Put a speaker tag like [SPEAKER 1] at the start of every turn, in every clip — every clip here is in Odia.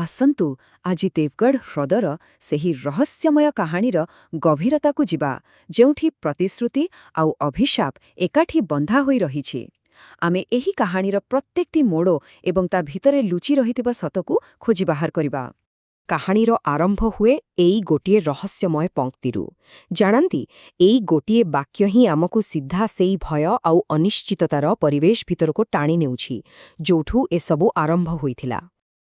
[SPEAKER 1] ଆସନ୍ତୁ ଆଜି ଦେବଗଡ଼ ହ୍ରଦର ସେହି ରହସ୍ୟମୟ କାହାଣୀର ଗଭୀରତାକୁ ଯିବା ଯେଉଁଠି ପ୍ରତିଶ୍ରୁତି ଆଉ ଅଭିଶାପ ଏକାଠି ବନ୍ଧା ହୋଇ ରହିଛି। ଆମେ ଏହି କାହାଣୀର ପ୍ରତ୍ୟେକଟି ମୋଡ଼ ଏବଂ ତା ଭିତରେ ଲୁଚି ରହିଥିବା ସତକୁ ଖୋଜି ବାହାର କରିବା। କାହାଣୀର ଆରମ୍ଭ ହୁଏ ଏଇ ଗୋଟିଏ ରହସ୍ୟମୟ ପଂକ୍ତିରୁ। ଜାଣନ୍ତି, ଏଇ ଗୋଟିଏ ବାକ୍ୟ ହିଁ ଆମକୁ ସିଧା ସେଇ ଭୟ ଆଉ ଅନିଶ୍ଚିତତାର ପରିବେଶ ଭିତରକୁ ଟାଣି ନେଉଛି ଯୋଉଠୁ ଏସବୁ ଆରମ୍ଭ ହୋଇଥିଲା।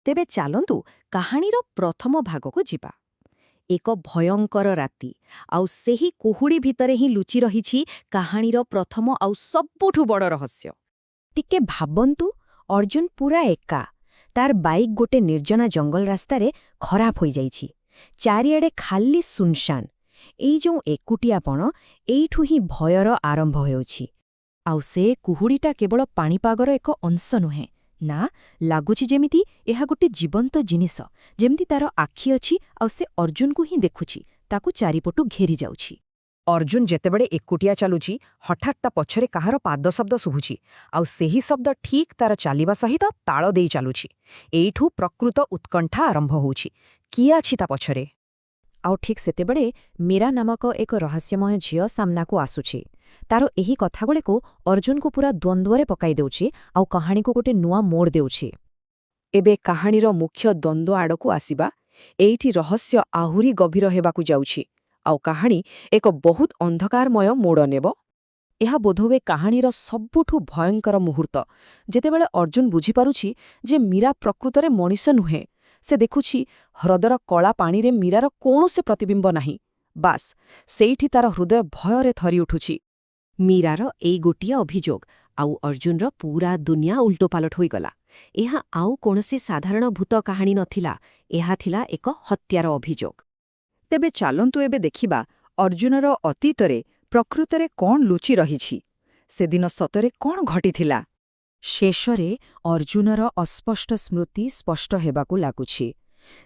[SPEAKER 1] ତେବେ ଚାଲନ୍ତୁ କାହାଣୀର ପ୍ରଥମ ଭାଗକୁ ଯିବା। ଏକ ଭୟଙ୍କର ରାତି, ଆଉ ସେହି କୁହୁଡ଼ି ଭିତରେ ହିଁ ଲୁଚି ରହିଛି କାହାଣୀର ପ୍ରଥମ ଆଉ ସବୁଠୁ ବଡ଼ ରହସ୍ୟ। ଟିକେ ଭାବନ୍ତୁ, ଅର୍ଜୁନ ପୁରା ଏକା। ତାର ବାଇକ୍ ଗୋଟେ ନିର୍ଜନା ଜଙ୍ଗଲ ରାସ୍ତାରେ ଖରାପ ହୋଇଯାଇଛି। ଚାରିଆଡ଼େ ଖାଲି ସୁନସାନ। ଏଇ ଯେଉଁ ଏକୁଟିଆପଣ, ଏଇଠୁ ହିଁ ଭୟର ଆରମ୍ଭ ହେଉଛି। ଆଉ ସେ କୁହୁଡ଼ିଟା କେବଳ ପାଣିପାଗର ଏକ ଅଂଶ ନୁହେଁ, ନା, ଲାଗୁଛି ଯେମିତି ଏହା ଗୋଟେ ଜୀବନ୍ତ ଜିନିଷ, ଯେମିତି ତାର ଆଖି ଅଛି ଆଉ ସେ ଅର୍ଜୁନକୁ ହିଁ ଦେଖୁଛି, ତାକୁ ଚାରିପଟୁ ଘେରି ଯାଉଛି। ଅର୍ଜୁନ ଯେତେବେଳେ ଏକୁଟିଆ ଚାଲୁଛି, ହଠାତ୍ ତା ପଛରେ କାହାର ପାଦ ଶବ୍ଦ ଶୁଭୁଛି, ଆଉ ସେହି ଶବ୍ଦ ଠିକ୍ ତାର ଚାଲିବା ସହିତ ତାଳ ଦେଇ ଚାଲୁଛି। ଏଇଠୁ ପ୍ରକୃତ ଉତ୍କଣ୍ଠା ଆରମ୍ଭ ହେଉଛି। କିଏ ଅଛି ତା ପଛରେ? ଆଉ ଠିକ୍ ସେତେବେଳେ ମୀରା ନାମକ ଏକ ରହସ୍ୟମୟ ଝିଅ ସାମ୍ନାକୁ ଆସୁଛି। ତାର ଏହି କଥାଗୁଡ଼ିକୁ ଅର୍ଜୁନକୁ ପୁରା ଦ୍ୱନ୍ଦ୍ୱରେ ପକାଇ ଦେଉଛି ଆଉ କାହାଣୀକୁ ଗୋଟେ ନୂଆ ମୋଡ଼ ଦେଉଛି। ଏବେ କାହାଣୀର ମୁଖ୍ୟ ଦ୍ୱନ୍ଦ୍ୱ ଆଡ଼କୁ ଆସିବା। ଏଇଠି ରହସ୍ୟ ଆହୁରି ଗଭୀର ହେବାକୁ ଯାଉଛି, ଆଉ କାହାଣୀ ଏକ ବହୁତ ଅନ୍ଧକାରମୟ ମୋଡ଼ ନେବ। ଏହା ବୋଧହୁଏ କାହାଣୀର ସବୁଠୁ ଭୟଙ୍କର ମୁହୂର୍ତ୍ତ, ଯେତେବେଳେ ଅର୍ଜୁନ ବୁଝିପାରୁଛି ଯେ ମୀରା ପ୍ରକୃତରେ ମଣିଷ ନୁହେଁ। ସେ ଦେଖୁଛି ହ୍ରଦର କଳା ପାଣିରେ ମୀରାର କୌଣସି ପ୍ରତିବିମ୍ବ ନାହିଁ। ବାସ୍, ସେଇଠି ତାର ହୃଦୟ ଭୟରେ ଥରି ଉଠୁଛି। ମୀରାର ଏଇ ଗୋଟିଏ ଅଭିଯୋଗ, ଆଉ ଅର୍ଜୁନର ପୁରା ଦୁନିଆ ଉଲ୍ଟୋପାଲଟ ହୋଇଗଲା। ଏହା ଆଉ କୌଣସି ସାଧାରଣ ଭୂତ କାହାଣୀ ନଥିଲା, ଏହା ଥିଲା ଏକ ହତ୍ୟାର ଅଭିଯୋଗ। ତେବେ ଚାଲନ୍ତୁ ଏବେ ଦେଖିବା ଅର୍ଜୁନର ଅତୀତରେ ପ୍ରକୃତରେ କ'ଣ ଲୁଚି ରହିଛି। ସେଦିନ ସତରେ କ'ଣ ଘଟିଥିଲା? ଶେଷରେ ଅର୍ଜୁନର ଅସ୍ପଷ୍ଟ ସ୍ମୃତି ସ୍ପଷ୍ଟ ହେବାକୁ ଲାଗୁଛି।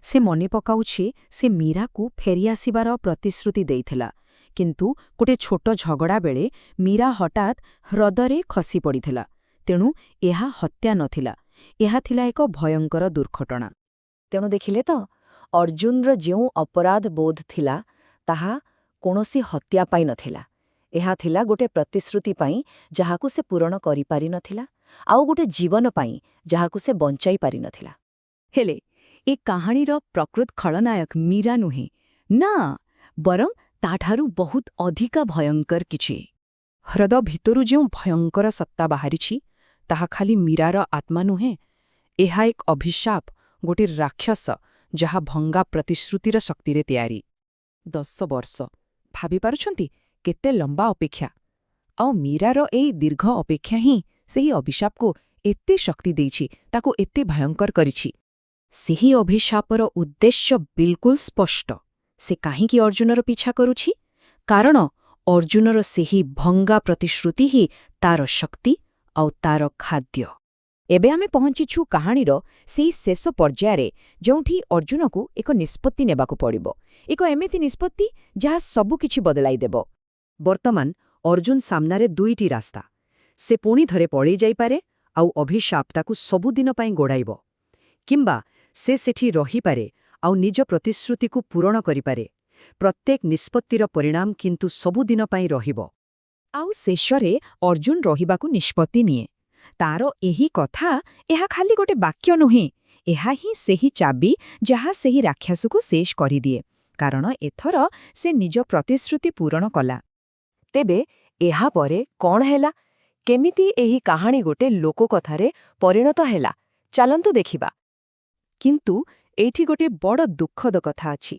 [SPEAKER 1] ସେ ମନେ ପକାଉଛି ସେ ମୀରାକୁ ଫେରିଆସିବାର ପ୍ରତିଶ୍ରୁତି ଦେଇଥିଲା, କିନ୍ତୁ ଗୋଟେ ଛୋଟ ଝଗଡ଼ା ବେଳେ ମୀରା ହଠାତ୍ ହ୍ରଦରେ ଖସି ପଡ଼ିଥିଲା। ତେଣୁ ଏହା ହତ୍ୟା ନଥିଲା, ଏହା ଥିଲା ଏକ ଭୟଙ୍କର ଦୁର୍ଘଟଣା। ତେଣୁ ଦେଖିଲେ ତ, ଅର୍ଜୁନର ଯେଉଁ ଅପରାଧ ବୋଧ ଥିଲା, ତାହା କୌଣସି ହତ୍ୟା ପାଇଁ ନଥିଲା। ଏହା ଥିଲା ଗୋଟେ ପ୍ରତିଶ୍ରୁତି ପାଇଁ ଯାହାକୁ ସେ ପୂରଣ କରିପାରିନଥିଲା, ଆଉ ଗୋଟେ ଜୀବନ ପାଇଁ ଯାହାକୁ ସେ ବଞ୍ଚାଇ ପାରିନଥିଲା। ହେଲେ ଏ କାହାଣୀର ପ୍ରକୃତ ଖଳନାୟକ ମୀରା ନୁହେଁ, ନା, ବରଂ ତାଠାରୁ ବହୁତ ଅଧିକା ଭୟଙ୍କର କିଛି। ହ୍ରଦ ଭିତରୁ ଯେଉଁ ଭୟଙ୍କର ସତ୍ତା ବାହାରିଛି, ତାହା ଖାଲି ମୀରାର ଆତ୍ମା ନୁହେଁ, ଏହା ଏକ ଅଭିଶାପ, ଗୋଟେ ରାକ୍ଷସ ଯାହା ଭଙ୍ଗା ପ୍ରତିଶ୍ରୁତିର ଶକ୍ତିରେ ତିଆରି। 10 ବର୍ଷ, ଭାବିପାରୁଛନ୍ତି କେତେ ଲମ୍ବା ଅପେକ୍ଷା? ଆଉ ମୀରାର ଏଇ ଦୀର୍ଘ ଅପେକ୍ଷା ହିଁ ସେହି ଅଭିଶାପକୁ ଏତେ ଶକ୍ତି ଦେଇଛି, ତାକୁ ଏତେ ଭୟଙ୍କର କରିଛି। ସେହି ଅଭିଶାପର ଉଦ୍ଦେଶ୍ୟ ବିଲକୁଲ ସ୍ପଷ୍ଟ। ସେ କାହିଁକି ଅର୍ଜୁନର ପିଛା କରୁଛି? କାରଣ ଅର୍ଜୁନର ସେହି ଭଙ୍ଗା ପ୍ରତିଶ୍ରୁତି ହିଁ ତାର ଶକ୍ତି ଆଉ ତାର ଖାଦ୍ୟ। ଏବେ ଆମେ ପହଞ୍ଚିଛୁ କାହାଣୀର ସେହି ଶେଷ ପର୍ଯ୍ୟାୟରେ, ଯେଉଁଠି ଅର୍ଜୁନକୁ ଏକ ନିଷ୍ପତ୍ତି ନେବାକୁ ପଡ଼ିବ। ଏକ ଏମିତି ନିଷ୍ପତ୍ତି ଯାହା ସବୁକିଛି ବଦଳାଇ ଦେବ। ବର୍ତ୍ତମାନ ଅର୍ଜୁନ ସାମ୍ନାରେ ଦୁଇଟି ରାସ୍ତା। ସେ ପୁଣି ଥରେ ପଳେଇ ଯାଇପାରେ, ଆଉ ଅଭିଶାପ ତାକୁ ସବୁଦିନ ପାଇଁ ଗୋଡ଼ାଇବ। କିମ୍ବା ସେ ସେଠି ରହିପାରେ ଆଉ ନିଜ ପ୍ରତିଶ୍ରୁତିକୁ ପୂରଣ କରିପାରେ। ପ୍ରତ୍ୟେକ ନିଷ୍ପତ୍ତିର ପରିଣାମ କିନ୍ତୁ ସବୁଦିନ ପାଇଁ ରହିବ। ଆଉ ଶେଷରେ ଅର୍ଜୁନ ରହିବାକୁ ନିଷ୍ପତ୍ତି ନିଏ। ତାର ଏହି କଥା, ଏହା ଖାଲି ଗୋଟେ ବାକ୍ୟ ନୁହେଁ, ଏହା ହିଁ ସେହି ଚାବି ଯାହା ସେହି ରାକ୍ଷସକୁ ଶେଷ କରିଦିଏ। କାରଣ ଏଥର ସେ ନିଜ ପ୍ରତିଶ୍ରୁତି ପୂରଣ କଲା। ତେବେ ଏହାପରେ କ'ଣ ହେଲା? କେମିତି ଏହି କାହାଣୀ ଗୋଟେ ଲୋକକଥାରେ ପରିଣତ ହେଲା? ଚାଲନ୍ତୁ ଦେଖିବା। କିନ୍ତୁ ଏଇଠି ଗୋଟେ ବଡ଼ ଦୁଃଖଦ କଥା ଅଛି।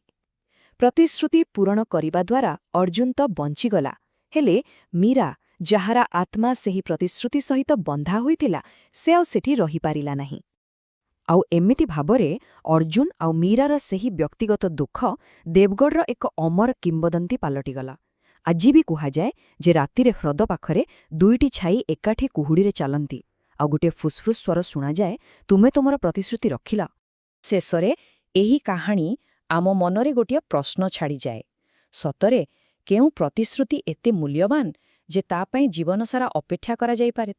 [SPEAKER 1] ପ୍ରତିଶ୍ରୁତି ପୂରଣ କରିବା ଦ୍ୱାରା ଅର୍ଜୁନ ତ ବଞ୍ଚିଗଲା, ହେଲେ ମୀରା, ଯାହାର ଆତ୍ମା ସେହି ପ୍ରତିଶ୍ରୁତି ସହିତ ବନ୍ଧା ହୋଇଥିଲା, ସେ ଆଉ ସେଠି ରହିପାରିଲା ନାହିଁ। ଆଉ ଏମିତି ଭାବରେ ଅର୍ଜୁନ ଆଉ ମୀରାର ସେହି ବ୍ୟକ୍ତିଗତ ଦୁଃଖ ଦେବଗଡ଼ର ଏକ ଅମର କିମ୍ବଦନ୍ତୀ ପାଲଟିଗଲା। ଆଜି ବି କୁହାଯାଏ ଯେ ରାତିରେ ହ୍ରଦ ପାଖରେ ଦୁଇଟି ଛାଇ ଏକାଠି କୁହୁଡ଼ିରେ ଚାଲନ୍ତି, ଆଉ ଗୋଟିଏ ଫୁସ୍ଫୁସ୍ ସ୍ୱର ଶୁଣାଯାଏ, ତୁମେ ତୁମର ପ୍ରତିଶ୍ରୁତି ରଖିଲ। ଶେଷରେ ଏହି କାହାଣୀ ଆମ ମନରେ ଗୋଟିଏ ପ୍ରଶ୍ନ ଛାଡ଼ିଯାଏ। ସତରେ କେଉଁ ପ୍ରତିଶ୍ରୁତି ଏତେ ମୂଲ୍ୟବାନ ଯେ ତା ପାଇଁ ଜୀବନସାରା ଅପେକ୍ଷା କରାଯାଇପାରେ?